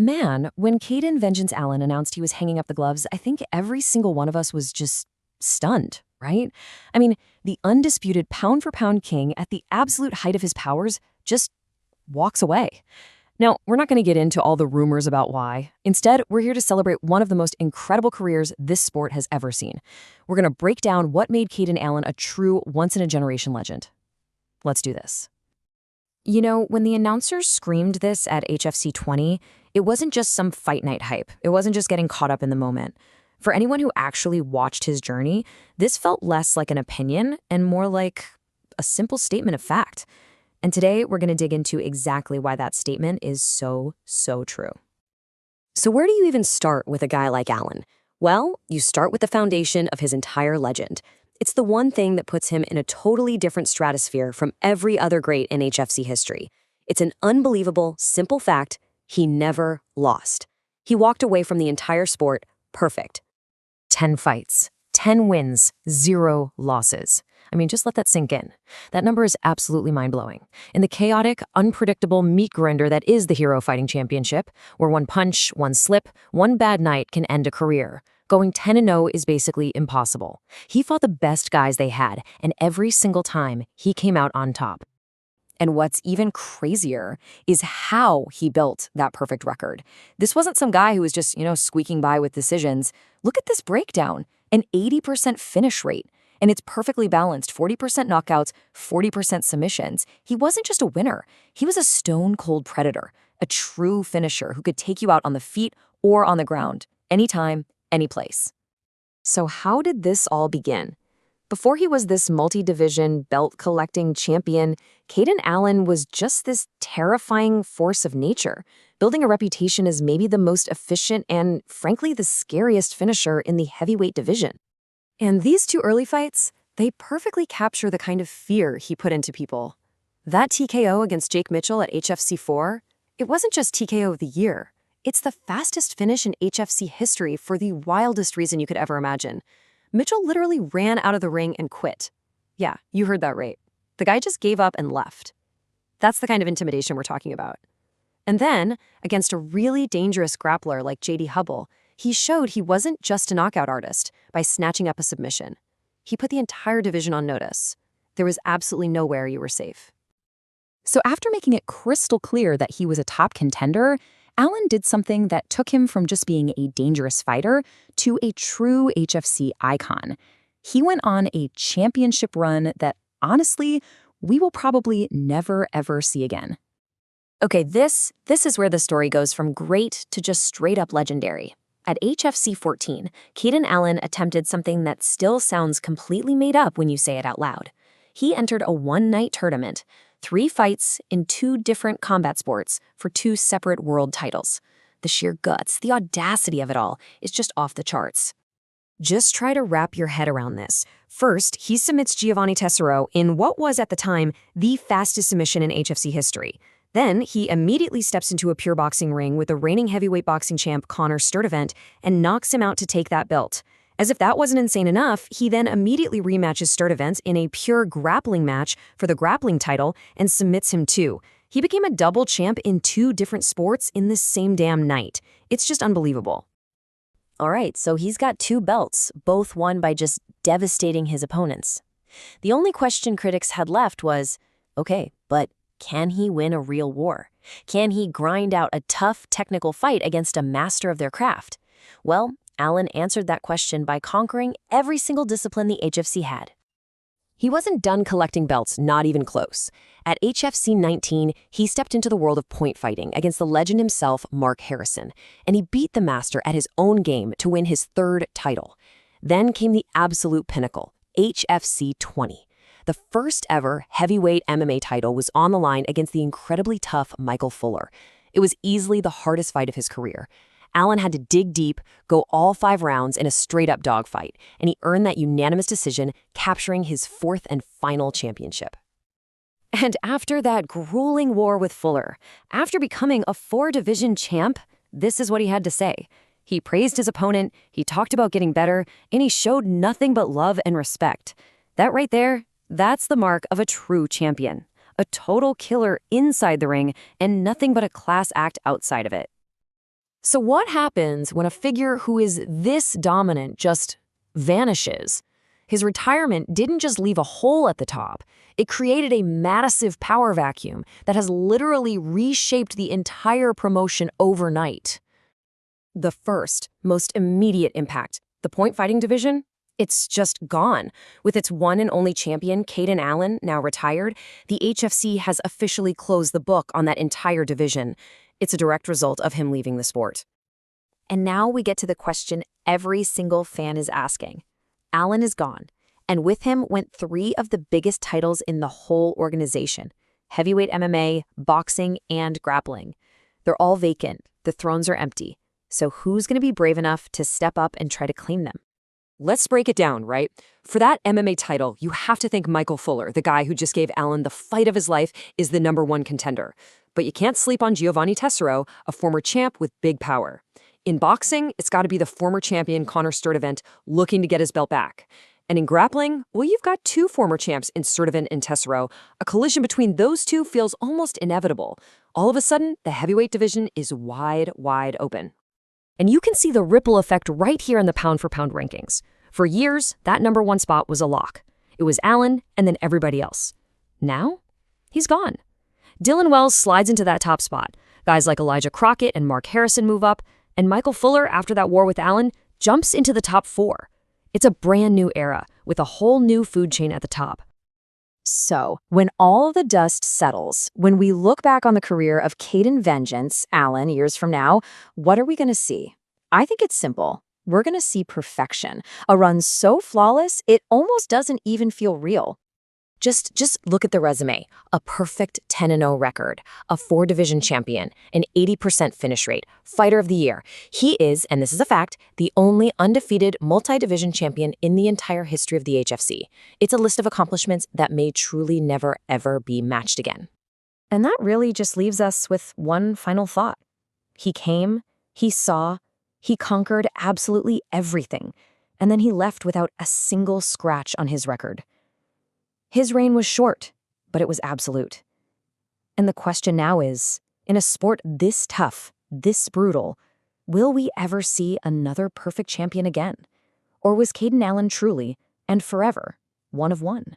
Man, when Cayden Vengeance Allen announced he was hanging up the gloves, I think every single one of us was just stunned, right? I mean, the undisputed pound-for-pound king at the absolute height of his powers just walks away. Now, we're not going to get into all the rumors about why. Instead, we're here to celebrate one of the most incredible careers this sport has ever seen. We're going to break down what made Cayden Allen a true once-in-a-generation legend. Let's do this. You know, when the announcers screamed this at HFC 20, it wasn't just some fight night hype. It wasn't just getting caught up in the moment. For anyone who actually watched his journey, this felt less like an opinion and more like a simple statement of fact. And today, we're going to dig into exactly why that statement is so true. So where do you even start with a guy like Allen? Well, you start with the foundation of his entire legend. It's the one thing that puts him in a totally different stratosphere from every other great in HFC history. It's an unbelievable, simple fact: he never lost. He walked away from the entire sport perfect. 10 fights, 10 wins, 0 losses. I mean, just let that sink in. That number is absolutely mind-blowing. In the chaotic, unpredictable meat grinder that is the Hero Fighting Championship, where one punch, one slip, one bad night can end a career, going 10-0 is basically impossible. He fought the best guys they had, and every single time, he came out on top. And what's even crazier is how he built that perfect record. This wasn't some guy who was just, squeaking by with decisions. Look at this breakdown: an 80% finish rate. And it's perfectly balanced: 40% knockouts, 40% submissions. He wasn't just a winner. He was a stone-cold predator, a true finisher who could take you out on the feet or on the ground, anytime, any place. So how did this all begin? Before he was this multi-division, belt-collecting champion, Cayden Allen was just this terrifying force of nature, building a reputation as maybe the most efficient and, frankly, the scariest finisher in the heavyweight division. And these two early fights, they perfectly capture the kind of fear he put into people. That TKO against Jake Mitchell at HFC 4, it wasn't just TKO of the year. It's the fastest finish in HFC history for the wildest reason you could ever imagine. Mitchell literally ran out of the ring and quit. Yeah, you heard that right. The guy just gave up and left. That's the kind of intimidation we're talking about. And then, against a really dangerous grappler like J.D. Hubble, he showed he wasn't just a knockout artist by snatching up a submission. He put the entire division on notice. There was absolutely nowhere you were safe. So after making it crystal clear that he was a top contender, Allen did something that took him from just being a dangerous fighter to a true HFC icon. He went on a championship run that, honestly, we will probably never, ever see again. Okay, this is where the story goes from great to just straight-up legendary. At HFC 14, Cayden Allen attempted something that still sounds completely made up when you say it out loud. He entered a one-night tournament, 3 fights in 2 different combat sports for 2 separate world titles. The sheer guts, the audacity of it all is just off the charts. Just try to wrap your head around this. First, he submits Giovanni Tessaro in what was at the time the fastest submission in HFC history. Then, he immediately steps into a pure boxing ring with the reigning heavyweight boxing champ Connor Sturdivant and knocks him out to take that belt. As if that wasn't insane enough, he then immediately rematches Sturdivant in a pure grappling match for the grappling title and submits him too. He became a double champ in 2 different sports in this same damn night. It's just unbelievable. All right, so he's got 2 belts, both won by just devastating his opponents. The only question critics had left was, okay, but can he win a real war? Can he grind out a tough technical fight against a master of their craft? Well, Allen answered that question by conquering every single discipline the HFC had. He wasn't done collecting belts, not even close. At HFC 19, he stepped into the world of point fighting against the legend himself, Mark Harrison, and he beat the master at his own game to win his 3rd title. Then came the absolute pinnacle, HFC 20. The first ever heavyweight MMA title was on the line against the incredibly tough Michael Fuller. It was easily the hardest fight of his career. Allen had to dig deep, go all 5 rounds in a straight-up dogfight, and he earned that unanimous decision, capturing his 4th and final championship. And after that grueling war with Fuller, after becoming a 4-division champ, this is what he had to say. He praised his opponent, he talked about getting better, and he showed nothing but love and respect. That right there, that's the mark of a true champion. A total killer inside the ring and nothing but a class act outside of it. So what happens when a figure who is this dominant just vanishes? His retirement didn't just leave a hole at the top. It created a massive power vacuum that has literally reshaped the entire promotion overnight. The first, most immediate impact, the point fighting division, it's just gone. With its one and only champion, Cayden Allen, now retired, the HFC has officially closed the book on that entire division. It's a direct result of him leaving the sport. And now we get to the question every single fan is asking. Allen is gone, and with him went three of the biggest titles in the whole organization: heavyweight MMA, boxing, and grappling. They're all vacant. The thrones are empty. So who's going to be brave enough to step up and try to claim them? Let's break it down, right? For that MMA title, you have to think Michael Fuller, the guy who just gave Allen the fight of his life, is the #1 contender. But you can't sleep on Giovanni Tessero, a former champ with big power. In boxing, it's got to be the former champion Conor Sturdivant looking to get his belt back. And in grappling, well, you've got two former champs in Sturdivant and Tessero. A collision between those two feels almost inevitable. All of a sudden, the heavyweight division is wide, wide open. And you can see the ripple effect right here in the pound-for-pound rankings. For years, that #1 spot was a lock. It was Allen and then everybody else. Now, he's gone. Dylan Wells slides into that top spot. Guys like Elijah Crockett and Mark Harrison move up, and Michael Fuller, after that war with Allen, jumps into the top 4. It's a brand new era, with a whole new food chain at the top. So, when all the dust settles, when we look back on the career of Cayden "Vengeance" Allen years from now, what are we going to see? I think it's simple. We're going to see perfection, a run so flawless it almost doesn't even feel real. Just look at the resume. A perfect 10-0 record, a 4-division champion, an 80% finish rate, fighter of the year. He is, and this is a fact, the only undefeated multi-division champion in the entire history of the HFC. It's a list of accomplishments that may truly never, ever be matched again. And that really just leaves us with one final thought. He came, he saw, he conquered absolutely everything, and then he left without a single scratch on his record. His reign was short, but it was absolute. And the question now is, in a sport this tough, this brutal, will we ever see another perfect champion again? Or was Cayden Allen truly, and forever, one of one?